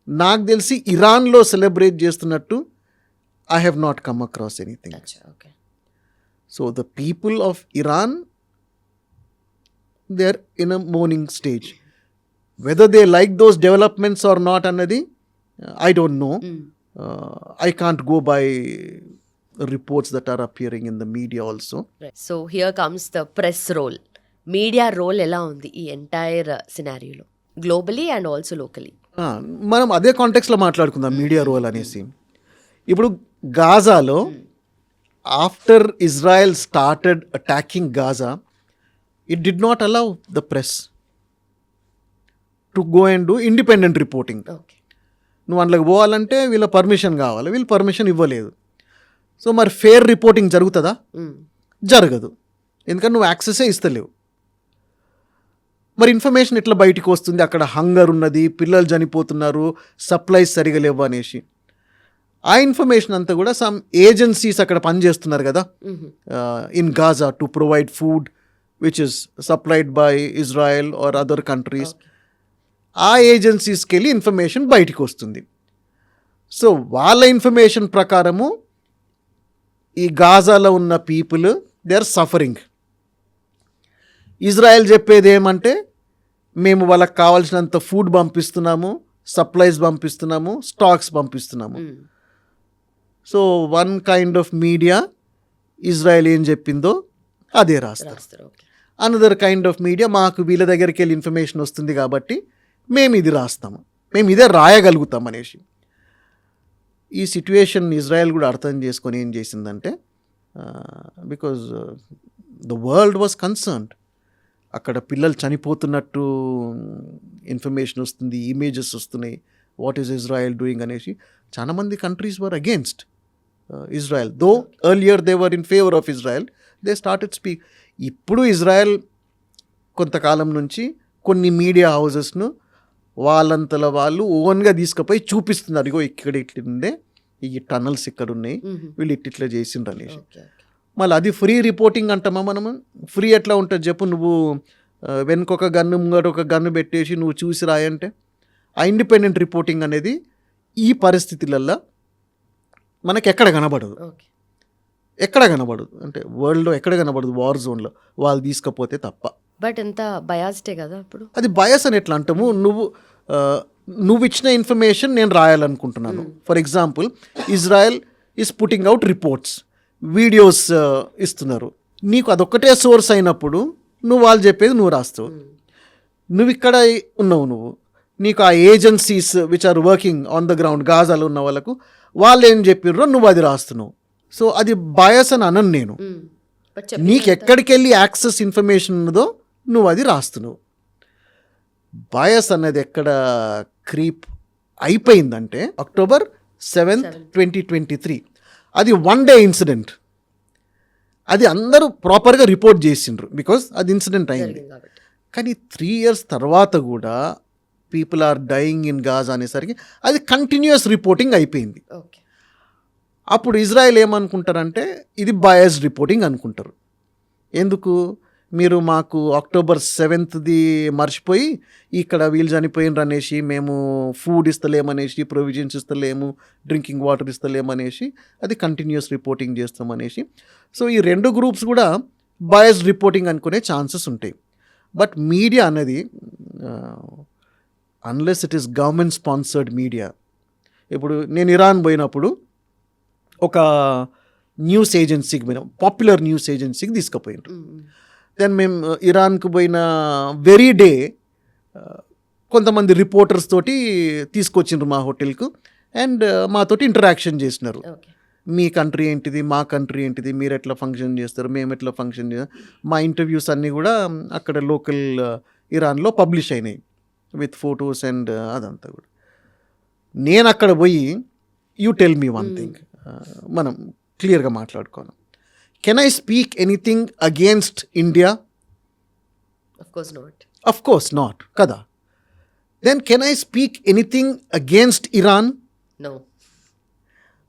నాకు తెలిసి ఇరాన్లో సెలబ్రేట్ చేస్తున్నట్టు I have not come across anything. So the people of Iran, they are in a mourning stage. Whether they like those developments or not అన్నది I don't know. I can't go by reports that are appearing in the media also. So here comes the press role. Media role ఎలా ఉంది ఈ entire సినారియోలో, globally and also locally? మనం అదే కాంటెక్స్లో మాట్లాడుకుందాం media role అనేసి. ఇప్పుడు గాజాలో after Israel started attacking Gaza, it did not allow the press to go and do independent reporting. Okay, నువ్వు అందులోకి పోవాలంటే వీళ్ళ పర్మిషన్ కావాలి, వీళ్ళు పర్మిషన్ ఇవ్వలేదు. సో మరి ఫేర్ రిపోర్టింగ్ జరుగుతుందా? జరగదు. ఎందుకంటే నువ్వు యాక్సెసే ఇస్తలేవు. మరి ఇన్ఫర్మేషన్ ఎట్లా బయటికి వస్తుంది, అక్కడ హంగర్ ఉన్నది, పిల్లలు చనిపోతున్నారు, సప్లైస్ సరిగా లేవు అనేసి. ఆ ఇన్ఫర్మేషన్ అంతా కూడా సమ్ ఏజెన్సీస్ అక్కడ పనిచేస్తున్నారు కదా in Gaza to provide food which is supplied by Israel or other countries. ఆ ఏజెన్సీస్కి వెళ్ళి ఇన్ఫర్మేషన్ బయటికి వస్తుంది. సో వాళ్ళ ఇన్ఫర్మేషన్ ప్రకారము ఈ గాజాలో ఉన్న people they are suffering. Israel చెప్పేది ఏమంటే మేము వాళ్ళకి కావాల్సినంత ఫుడ్ పంపిస్తున్నాము, సప్లైస్ పంపిస్తున్నాము, స్టాక్స్ పంపిస్తున్నాము. So one kind of media Israel ఏం చెప్పిందో అదే రాస్తారు. అనదర్ కైండ్ ఆఫ్ మీడియా మాకు వీళ్ళ దగ్గరికి వెళ్ళి ఇన్ఫర్మేషన్ వస్తుంది కాబట్టి మేము ఇది రాస్తాము, మేము ఇదే రాయగలుగుతాం అనేసి. ఈ సిట్యుయేషన్ ఇజ్రాయెల్ కూడా అర్థం చేసుకొని ఏం చేసిందంటే because the world was concerned, అక్కడ పిల్లలు చనిపోతున్నట్టు ఇన్ఫర్మేషన్ వస్తుంది, ఇమేజెస్ వస్తున్నాయి, వాట్ ఈస్ ఇజ్రాయెల్ డూయింగ్ అనేసి. చాలామంది countries were against Israel, though earlier they were in favour of Israel, they started speak. ఇప్పుడు ఇజ్రాయెల్ కొంతకాలం నుంచి కొన్ని మీడియా హౌజెస్ను వాళ్ళంతలో వాళ్ళు ఓన్గా తీసుకుపోయి చూపిస్తున్నారు, ఇగో ఇక్కడ ఇట్లుండే, ఈ టన్నల్స్ ఇక్కడ ఉన్నాయి, వీళ్ళు ఇట్లా చేసిండ్రు అనేసి. మళ్ళీ అది ఫ్రీ రిపోర్టింగ్ అంటామా మనము? ఫ్రీ ఎట్లా ఉంటుంది చెప్పు? నువ్వు వెనుకొక గన్ను ముంగట ఒక గన్ను పెట్టేసి నువ్వు చూసి రాయంటే. ఆ ఇండిపెండెంట్ రిపోర్టింగ్ అనేది ఈ పరిస్థితులల్లో మనకి ఎక్కడ కనబడదు, ఎక్కడ కనబడదు అంటే వరల్డ్లో ఎక్కడ కనబడదు, వార్ జోన్లో వాళ్ళు తీసుకపోతే తప్ప. బట్ ఎంత బయాస్డే కదా అప్పుడు. అది బయాస్ అని ఎట్లా అంటాము? నువ్వు ఇచ్చిన ఇన్ఫర్మేషన్ నేను రాయాలనుకుంటున్నాను. For example Israel is putting out reports, videos ఇస్తున్నారు, నీకు అదొక్కటే సోర్స్ అయినప్పుడు నువ్వు వాళ్ళు చెప్పేది నువ్వు రాస్తావు. నువ్వు ఇక్కడ ఉన్నావు, నీకు ఆ agencies which are working on the ground గాజాలో ఉన్న వాళ్ళకు వాళ్ళు ఏం చెప్పిర్రో నువ్వు అది రాస్తున్నావు. సో అది బయాస్ అని అనను నేను. నీకు ఎక్కడికి వెళ్ళి యాక్సెస్ ఇన్ఫర్మేషన్ ఉన్నదో నువ్వు అది రాస్తున్నావు. బయాస్ అనేది ఎక్కడ క్రీప్ అయిపోయిందంటే October 7th, 2023 అది 1 day ఇన్సిడెంట్. అది అందరూ ప్రాపర్గా రిపోర్ట్ చేసిండ్రు బికాజ్ అది ఇన్సిడెంట్ అయింది. కానీ 3 years తర్వాత కూడా people are dying in Gaza అనేసరికి అది కంటిన్యూస్ రిపోర్టింగ్ అయిపోయింది. అప్పుడు ఇజ్రాయెల్ ఏమనుకుంటారంటే ఇది బయాస్డ్ రిపోర్టింగ్ అనుకుంటారు. ఎందుకు? మీరు మాకు October 7th మర్చిపోయి ఇక్కడ వీళ్ళు చనిపోయినరు అనేసి, మేము ఫుడ్ ఇస్తలేమనేసి, ప్రొవిజన్స్ ఇస్తలేము, డ్రింకింగ్ వాటర్ ఇస్తలేమనేసి, అది కంటిన్యూస్ రిపోర్టింగ్ చేస్తామనేసి. సో ఈ 2 groups కూడా బయాస్డ్ రిపోర్టింగ్ అనుకునే ఛాన్సెస్ ఉంటాయి. బట్ మీడియా అనేది unless it is government sponsored media. ఇప్పుడు నేను ఇరాన్ పోయినప్పుడు ఒక న్యూస్ ఏజెన్సీకి పోయినాం, పాపులర్ న్యూస్ ఏజెన్సీకి తీసుకుపోయినారు. దెన్ మేము ఇరాన్కి పోయిన వెరీ డే కొంతమంది రిపోర్టర్స్ తోటి తీసుకొచ్చిండ్రు మా హోటల్కు అండ్ మాతోటి ఇంటరాక్షన్ చేసినారు. మీ కంట్రీ ఏంటిది, మా కంట్రీ ఏంటిది, మీరు ఎట్లా ఫంక్షన్ చేస్తారు, మేము ఎట్లా ఫంక్షన్ చేస్తాం. మా ఇంటర్వ్యూస్ అన్నీ కూడా అక్కడ లోకల్ ఇరాన్లో పబ్లిష్ అయినాయి విత్ ఫొటోస్ అండ్ అదంతా కూడా. నేను అక్కడ పోయి you tell me one thing, మనం క్లియర్గా మాట్లాడుకోను. Can I speak anything against India? Of course not కదా. Then can I speak anything against Iran?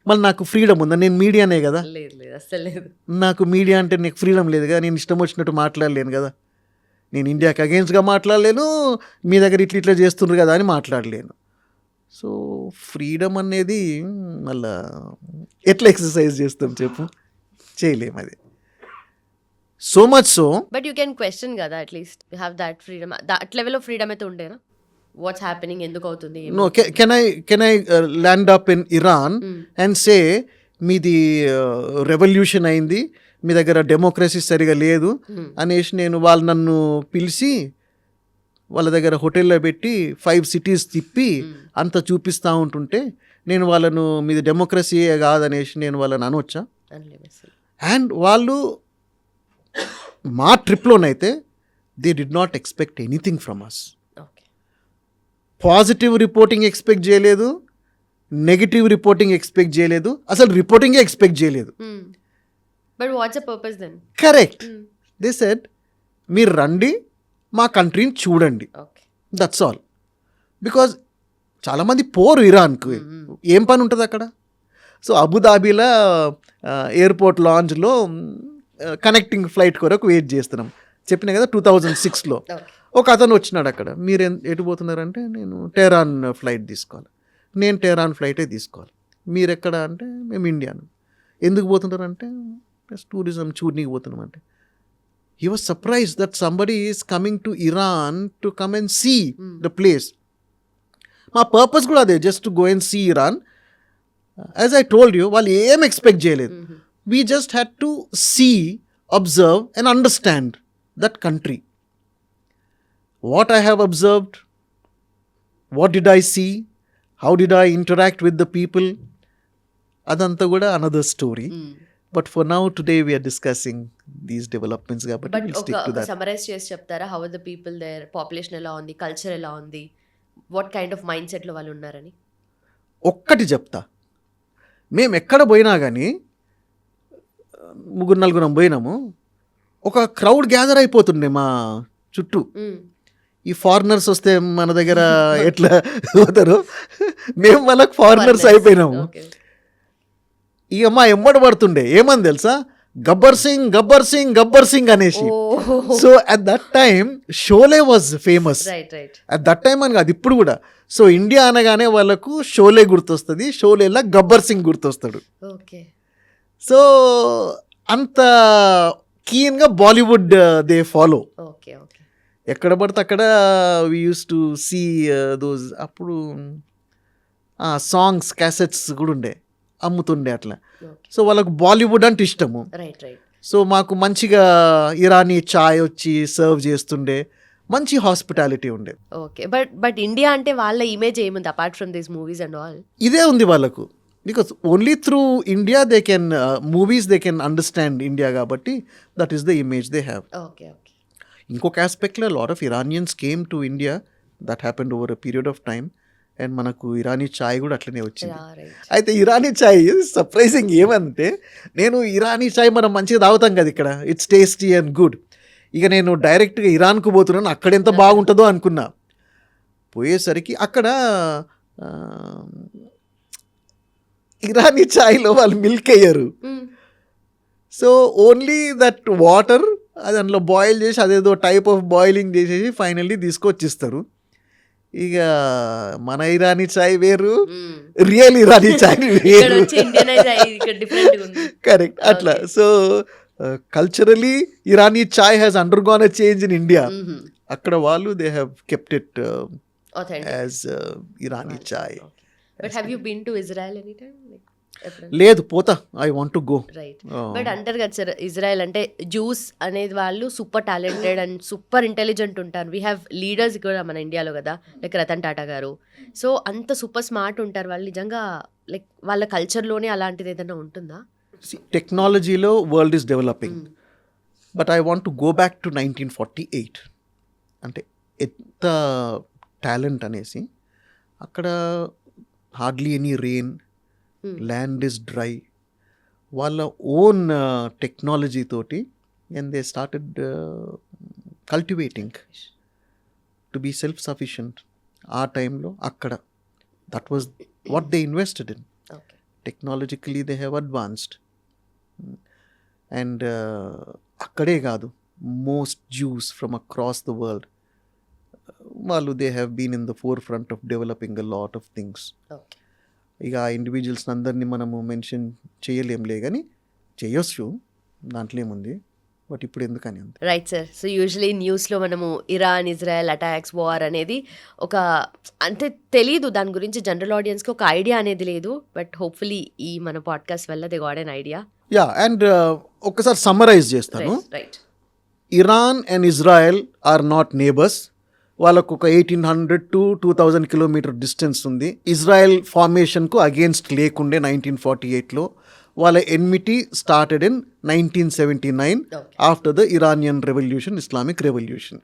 మళ్ళీ నాకు ఫ్రీడమ్ ఉందా? నేను మీడియానే కదా. నాకు మీడియా అంటే నీకు ఫ్రీడమ్ లేదు కదా, నేను ఇష్టం వచ్చినట్టు మాట్లాడలేను కదా. నేను ఇండియాకి అగేన్స్ట్గా మాట్లాడలేను, మీ దగ్గర ఇట్లా చేస్తుండ్రు కదా అని మాట్లాడలేను. సో ఫ్రీడమ్ అనేది మళ్ళా ఎట్లా ఎక్సర్సైజ్ చేస్తాం చెప్పు? చేయలేము. అది so much so. But you can question కదా, at least you have that freedom. That level of freedom అయితే ఉండేనా? వాట్స్ హ్యాపెనింగ్, ఎందుకు అవుతుంది? No, can I land up in Iran and say మీది రెవల్యూషన్ అయింది, మీ దగ్గర డెమోక్రసీ సరిగా లేదు అనేసి నేను వాళ్ళు నన్ను పిలిచి వాళ్ళ దగ్గర హోటల్లో పెట్టి 5 cities తిప్పి అంత చూపిస్తూ ఉంటుంటే నేను వాళ్ళను మీది డెమోక్రసీయే కాదనేసి నేను వాళ్ళని అనవచ్చా? అండ్ వాళ్ళు మా ట్రిప్లోనైతే they did not expect anything from us. Positive reporting expect చేయలేదు, నెగిటివ్ రిపోర్టింగ్ ఎక్స్పెక్ట్ చేయలేదు, అసలు రిపోర్టింగే ఎక్స్పెక్ట్ చేయలేదు. But what's the purpose then? Correct. They said మీరు రండి మా కంట్రీని చూడండి, ఓకే. That's all. బికాజ్ చాలామంది పోరు ఇరాన్కు, ఏం పని ఉంటుంది అక్కడ. సో అబుదాబీలో ఎయిర్పోర్ట్ లాంజ్లో కనెక్టింగ్ ఫ్లైట్ కొరకు వెయిట్ చేస్తున్నాం. చెప్పినా కదా 2006లో ఒక అతను వచ్చినాడు అక్కడ. మీరు ఎటు పోతున్నారంటే నేను టెహరాన్ ఫ్లైట్ తీసుకోవాలి. నేను టెహరాన్ ఫ్లైటే తీసుకోవాలి. మీరు ఎక్కడ అంటే మేము ఇండియాను. ఎందుకు పోతున్నారంటే టూరిజం చూడనీకి పోతున్నాం అంటే. He was surprise that somebody is coming to Iran to come and see the place. మా పర్పస్ కూడా అదే, just to go and see Iran. As I told you, వాళ్ళు ఏం ఎక్స్పెక్ట్ చేయలేదు. We just had to see, observe and understand that country. What I have observed, what did I see, how did I interact with the people, adantha kuda another story. But for now, today we are discussing these developments, but we'll stick to that. Summarise చేసి చెప్తారా, how are the people there, population ఎలా ఉంది, culture ఎలా ఉంది, what kind of mind సెట్లో వాళ్ళు ఉన్నారని? ఒక్కటి చెప్తా, మేము ఎక్కడ పోయినా కానీ 3-4 పోయినాము, ఒక క్రౌడ్ గ్యాదర్ అయిపోతుండే మా చుట్టూ. ఈ ఫారినర్స్ వస్తే మన దగ్గర ఎట్లా పోతారు, మేము వాళ్ళకి ఫారినర్స్ అయిపోయినాము. ఇక మా ఎమ్మడి పడుతుండే ఏమని తెలుసా, గబ్బర్ సింగ్ గబ్బర్ సింగ్ గబ్బర్ సింగ్ అనేసి. So at that time Sholay was famous. At that time అని కాదు, ఇప్పుడు కూడా. సో ఇండియా అనగానే వాళ్ళకు షోలే గుర్తొస్తుంది, షోలేలా గబ్బర్ సింగ్ గుర్తొస్తాడు. సో అంత కీన్గా బాలీవుడ్ దే ఫాలో. ఎక్కడ పడితే అక్కడ we use to see those. అప్పుడు సాంగ్స్ క్యాసెట్స్ కూడా ఉండే, అమ్ముతుండే అట్లా. సో వాళ్ళకు బాలీవుడ్ అంటే ఇష్టము. సో మాకు మంచిగా ఇరానీ చాయ్ వచ్చి సర్వ్ చేస్తుండే, మంచి హాస్పిటాలిటీ ఉండే. ఓకే. బట్ ఇండియా అంటే వాళ్ళ ఇమేజ్ ఏముంది apart from this movies and all? ఇదే ఉంది వాళ్ళకు. Because only through India they can movies they can understand India, కాబట్టి that is the image they have. Okay. ఇంకొక ఆస్పెక్ట్లో lot of Iranians came to India, that happened over a period of time. And మనకు ఇరానీ చాయ్ కూడా అట్లనే వచ్చింది. అయితే ఇరానీ చాయ్ surprising ఏమంటే, నేను ఇరానీ చాయ్ మనం మంచిగా తాగుతాం కదా ఇక్కడ, ఇట్స్ టేస్టీ అండ్ గుడ్. ఇక నేను డైరెక్ట్గా ఇరాన్కు పోతున్నాను, అక్కడ ఎంత బాగుంటుందో అనుకున్నా. పోయేసరికి అక్కడ ఇరానీ చాయ్లో వాళ్ళు మిల్క్ వేయరు. సో ఓన్లీ దట్ వాటర్, అది అందులో బాయిల్ చేసి అదేదో టైప్ ఆఫ్ బాయిలింగ్ చేసేసి ఫైనల్లీ తీసుకొచ్చిస్తారు. ఇక మన ఇరానీ చాయ్ వేరు, రియల్ ఇరానీ చాయ్ వేరు. కరెక్ట్, అట్లా. So culturally Irani chai has undergone a change in India. అక్కడ వాళ్ళు they have kept it as Irani chai. But have you been to Israel any time? లేదు, పోతా. I want to go. Right. But అంటారు కదా సార్, ఇజ్రాయెల్ అంటే Jews అనేది వాళ్ళు super talented and super intelligent ఉంటారు. వీ హ్యావ్ లీడర్స్ కూడా మన ఇండియాలో కదా, లైక్ రతన్ టాటా గారు. సో అంత సూపర్ స్మార్ట్ ఉంటారు వాళ్ళు. నిజంగా లైక్ వాళ్ళ కల్చర్లోనే అలాంటిది ఏదైనా ఉంటుందా? టెక్నాలజీలో world is developing, but I want to go back to 1948. అంటే ఎంత టాలెంట్ అనేసి. అక్కడ hardly any rain, land is dry. వాళ్ళ ఓన్ టెక్నాలజీ తోటి and they started cultivating to be self sufficient. ఆ టైంలో అక్కడ that was what they invested in. Technologically they have advanced. And అక్కడే కాదు, most Jews from across the world వాళ్ళు they have been in the forefront of developing a lot of things. ఇక ఆ ఇండివిజువల్స్ని అందరినీ మనము మెన్షన్ చేయలేంలే, కానీ చేయొచ్చు, దాంట్లో ఏముంది. బట్ ఇప్పుడు ఎందుకని అంత. Right sir. సో యూజువలీ న్యూస్లో మనము ఇరాన్ ఇజ్రాయెల్ అటాక్స్, వార్ అనేది ఒక అంటే తెలీదు, దాని గురించి జనరల్ ఆడియన్స్కి ఒక ఐడియా అనేది లేదు. బట్ హోప్ఫుల్లీ ఈ మన పాడ్కాస్ట్ వల్ల they got an idea. Yeah, and ఒక్కసారి సమ్మరైజ్ చేస్తాను. Right. Iran and Israel are not neighbours. వాళ్ళకు ఒక 1800 to 2000 కిలోమీటర్ డిస్టెన్స్ ఉంది. ఇజ్రాయెల్ ఫార్మేషన్కు అగేన్స్ట్ లేకుండే 1948లో. వాళ్ళ enmity started in 1979 after the Iranian revolution, Islamic revolution.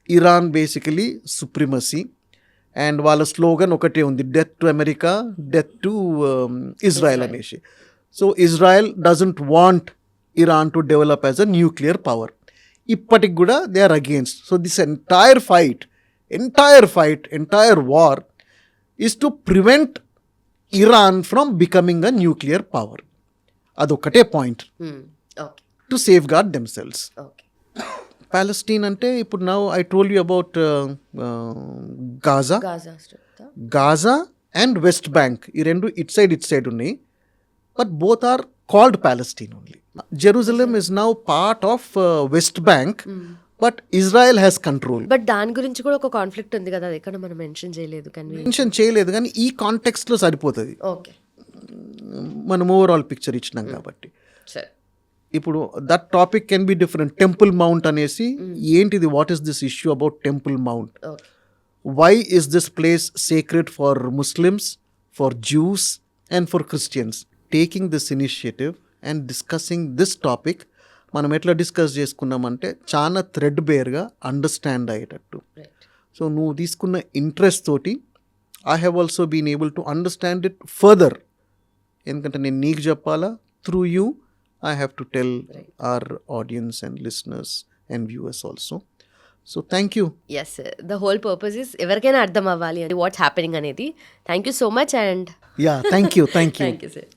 Iran basically supremacy, and వాళ్ళ స్లోగన్ ఒకటే ఉంది, death to America, death to Israel అనేసి. So Israel doesn't want Iran to develop as a nuclear power. ఇప్పటికి కూడా they are against. So this entire war is to prevent Iran from becoming a nuclear power. అదొక్కటే point, okay to safeguard themselves. Okay Palestine అంటే ఇప్పుడు now I told you about Gaza Gaza strip Gaza and West Bank. ఈ రెండు it side ఉన్నాయి, but both are called Palestine only. Jerusalem is now part of West Bank, but Israel has control. But దాని గురించి కూడా ఒక conflict ఉంది కదా, అది ఎక్కడ మనం మెన్షన్ చేయలేదు. మెన్షన్ చేయలేదు కానీ ఈ కాంటెక్స్ట్లో సరిపోతుంది, ఓకే మనం ఓవరాల్ పిక్చర్ ఇచ్చినాం కాబట్టి. సరే ఇప్పుడు that topic can be different. Temple mount అనేసి ఏంటిది, what is this issue about temple mount? Okay Why is this place sacred for Muslims, for Jews and for Christians? Taking this initiative and discussing this topic, మనం ఎట్లా discuss చేసుకున్నామంటే చాలా థ్రెడ్ బేర్గా understand అయ్యేటట్టు. So నువ్వు తీసుకున్న ఇంట్రెస్ట్ తోటి I have also been able to understand it further. ఎందుకంటే నేను నీకు చెప్పాలా, through you I have to tell our audience and listeners and viewers also. So thank you. Yes, the whole purpose is ఎవరికైనా అర్థం అవ్వాలి అని what's happening అనేది. Thank you so much and yeah thank you. Thank you sir.